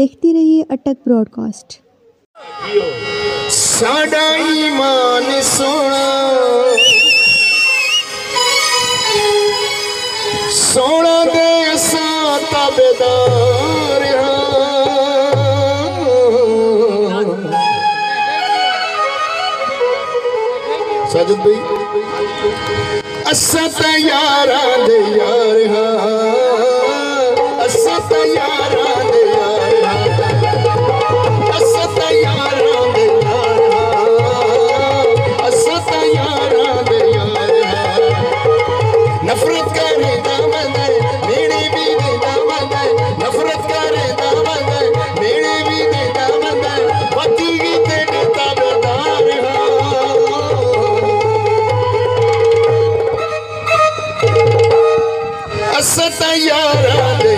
देखती रहिए अटक ब्रॉडकास्ट। साडा ईमान सोना सोना दे ताबेदार साजिद भाई असा तैयारा दे यार असा तैयारा दे यार असा तैयारा दे यार असा तैयारा दे यार नफरत करे दामन मेरे भी दे दामन नफरत करे दामन मेरे भी दे दामन पति की तेरे ताबेदार असा तैयारा दे